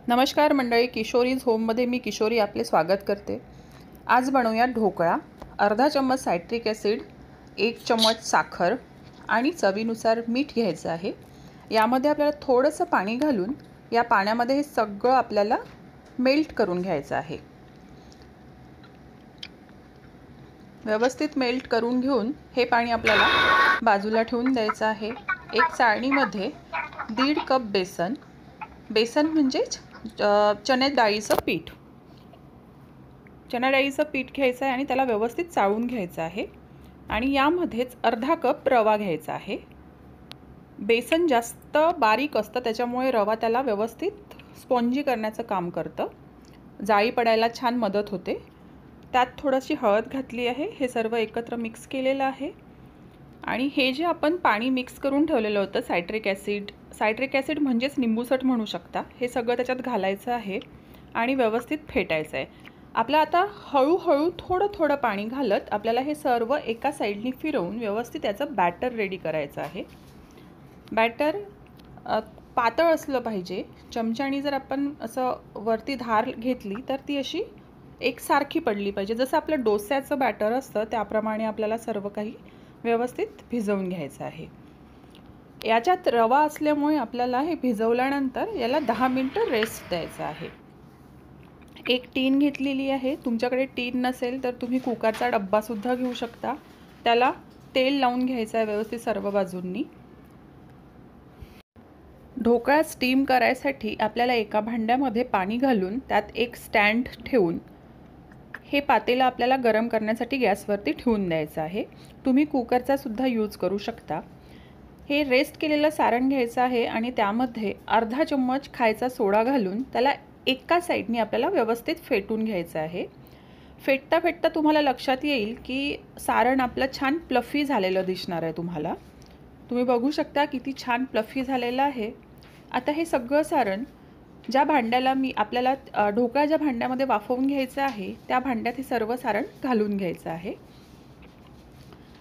नमस्कार मंडळी, किशोरीज होममध्ये मी किशोरी आपले स्वागत करते। आज बनवूया ढोकळा। अर्धा चम्मच सायट्रिक ॲसिड, 1 चम्मच साखर आणि चवीनुसार मीठ घ्यायचं आहे। यामध्ये आपल्याला थोडंसं पाणी घालून या पाण्यामध्ये हे सगळं आपल्याला मेल्ट करून घ्यायचं आहे। व्यवस्थित मेल्ट करून घेऊन हे पाणी आपल्याला बाजूला ठेवून द्यायचं आहे। एक चाळणीमध्ये 1.5 कप बेसन, बेसन म्हणजेच चणे डाळीचं पीठ, चणा डाळीचं पीठ घ्यायचं आहे आणि त्याला व्यवस्थित चाळून घ्यायचं आहे। आणि यामध्येच अर्धा कप रवा घ्यायचा आहे। बेसन जास्त बारीक असतं त्याच्यामुळे रवा त्याला व्यवस्थित स्पॉन्जी करण्याचं काम करतं, जाळी पडायला छान मदत होते। त्यात थोडीशी हळद घातली आहे। हे सर्व एकत्र मिक्स केलेलं आहे आणि हे जे आपण पाणी मिक्स करून ठेवलेलं होतं सायट्रिक ॲसिड म्हणजेच निंबूसट म्हणू शकता, हे सगळं त्याच्यात घालायचं आहे आणि व्यवस्थित फेटायचं आहे। आपलं आता हळूहळू थोडं थोडं पाणी घालत आपल्याला हे सर्व एका साईडनी फिरवून व्यवस्थित त्याचं बॅटर रेडी करायचं आहे। बॅटर पातळ असलं पाहिजे। चमच्याने जर आपण असं वरती धार घेतली तर ती अशी एकसारखी पडली पाहिजे। जसं आपलं डोस्याचं बॅटर असतं त्याप्रमाणे आपल्याला सर्व काही व्यवस्थित भिजवून घ्यायचं आहे। याच्यात रवा असल्यामुळे आपल्याला हे भिजवल्यानंतर याला 10 मिनिटं रेस्ट द्यायचं आहे। एक टीन घेतलेली आहे। तुमच्याकडे टीन नसेल तर तुम्ही कुकरचा डब्बा सुद्धा घेऊ शकता। त्याला तेल लावून घ्यायचं आहे व्यवस्थित सर्व बाजूंनी। ढोकळा स्टीम करायसाठी आपल्याला एका भांड्यामध्ये पाणी घालून त्यात एक स्टँड ठेवून हे पातेलं आपल्याला गरम करण्यासाठी गॅसवरती ठेवून द्यायचं आहे। तुम्ही कुकरचा सुद्धा यूज करू शकता। हे रेस्ट केलेलं सारण घ्यायचं आहे आणि त्यामध्ये अर्धा चम्मच खायचा सोडा घालून त्याला एका साईडनी आपल्याला व्यवस्थित फेटून घ्यायचं आहे। फेटता फेटता तुम्हाला लक्षात येईल की सारण आपलं छान प्लफी झालेलं दिसणार आहे तुम्हाला। तुम्ही बघू शकता किती छान प्लफी झालेलं आहे। आता हे सगळं सारण ज्या भांड्याला आपल्याला ढोकळा ज्या भांड्यामध्ये वाफवून घ्यायचं आहे त्या भांड्यात हे सर्व सारण घालून घ्यायचं आहे।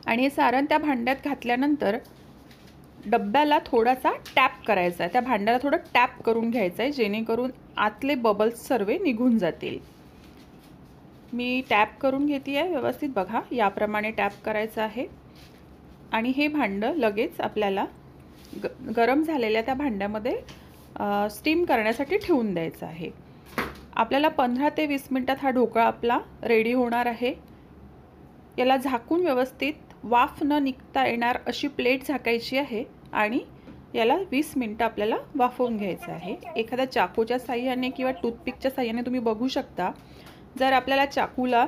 आणि हे सारण त्या भांड्यात घातल्यानंतर डब्याला थोडासा टॅप करायचा आहे। त्या भांड्याला थोडं टॅप करून घ्यायचं आहे जेणेकरून आतले बबल्स सर्व निघून जातील। मी टॅप करून घेते आहे व्यवस्थित, बघा याप्रमाणे टॅप करायचं आहे। आणि हे भांडं लगेच आपल्याला गरम झालेल्या त्या भांड्यामध्ये स्टीम करण्यासाठी ठेवून द्यायचं आहे। आपल्याला 15 ते 20 मिनिटात हा ढोकळा आपला रेडी होणार आहे। याला झाकून व्यवस्थित वाफ न निघता येणार अशी प्लेट झाकायची आहे आणि याला 20 मिनिटं आपल्याला वाफवून घ्यायचं आहे। एखाद्या चाकूच्या साहाय्याने किंवा टूथपिकच्या साहाय्याने तुम्ही बघू शकता। जर आपल्याला चाकूला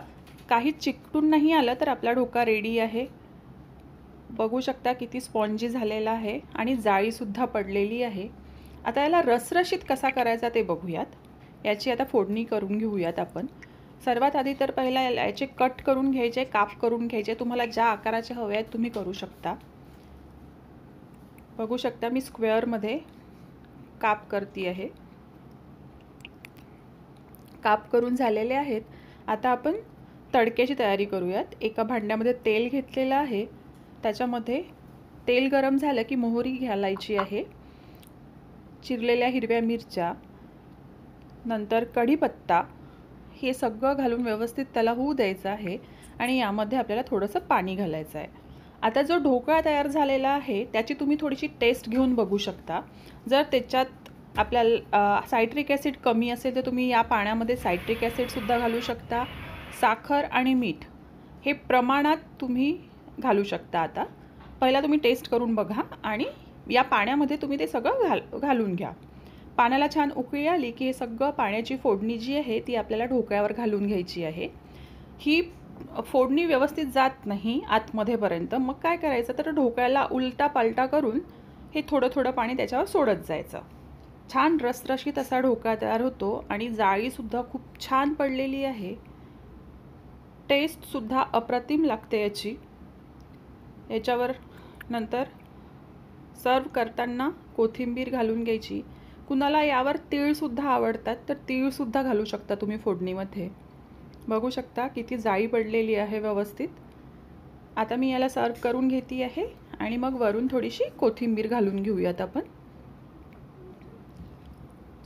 काही चिकटून नाही आलं तर आपला ढोकळा रेडी आहे। बघू शकता किती स्पॉन्जी झालेला आहे आणि जाळीसुद्धा पडलेली आहे। आता याला रसरशीत कसा करायचा ते बघूयात। याची आता फोडणी करून घेऊयात आपण। सर्वात आधी तर पहिला याचे कट करून घ्यायचे, काप करून घ्यायचे। तुम्हाला ज्या आकाराचे हवे आहेत तुम्ही करू शकता। बघू शकता मी स्क्वेअरमध्ये काप करते आहे। काप करून झालेले आहेत। आता आपण तडक्याची तयारी करूयात। एका भांड्यामध्ये तेल घेतलेलं आहे। त्याच्यामध्ये तेल गरम झालं की मोहरी घालायची आहे, चिरलेल्या हिरव्या मिरच्या, नंतर कढीपत्ता, हे सगळं घालून व्यवस्थित त्याला होऊ द्यायचं आहे। आणि यामध्ये आपल्याला थोडंसं पाणी घालायचं आहे। आता जो ढोकळा तयार झालेला आहे त्याची तुम्ही थोडीशी टेस्ट घेऊन बघू शकता। जर त्याच्यात आपल्याला सायट्रिक ॲसिड कमी असेल तर तुम्ही या पाण्यामध्ये सायट्रिक ॲसिडसुद्धा घालू शकता। साखर आणि मीठ हे प्रमाणात तुम्ही घालू शकता। आता पहिला तुम्ही टेस्ट करून बघा आणि या पाण्यामध्ये तुम्ही ते सगळं घालून घ्या। पाण्याला छान उकळी आली की हे सगळं पाण्याची फोडणी जी आहे ती आपल्याला ढोकळ्यावर घालून घ्यायची आहे। ही फोडणी व्यवस्थित जात नाही आतमध्येपर्यंत, मग काय करायचं तर ढोकळ्याला उलटा पालटा करून हे थोडं थोडं पाणी त्याच्यावर सोडत जायचं। छान रसरशीत असा ढोकळा तयार होतो आणि जाळीसुद्धा खूप छान पडलेली आहे। टेस्टसुद्धा अप्रतिम लागते याची। याच्यावर नंतर सर्व करताना कोथिंबीर घालून घ्यायची। कुणाला यावर तीळसुद्धा आवडतात तर तीळसुद्धा घालू शकता तुम्ही फोडणीमध्ये। बघू शकता किती जाळी पडलेली आहे व्यवस्थित। आता मी याला सर्व करून घेते आहे आणि मग वरून थोडीशी कोथिंबीर घालून घेऊयात आपण।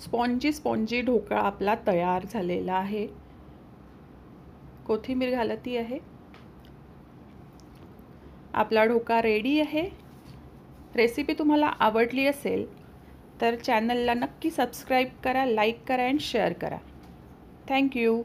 स्पॉन्जी ढोकळा आपला तयार झालेला आहे. कोथिंबीर घालती आहे. आपला ढोकळा रेडी आहे. रेसिपी तुम्हाला आवडली असेल तर चॅनलला नक्की सबस्क्राईब करा, लाईक करा आणि शेअर करा. थँक्यू.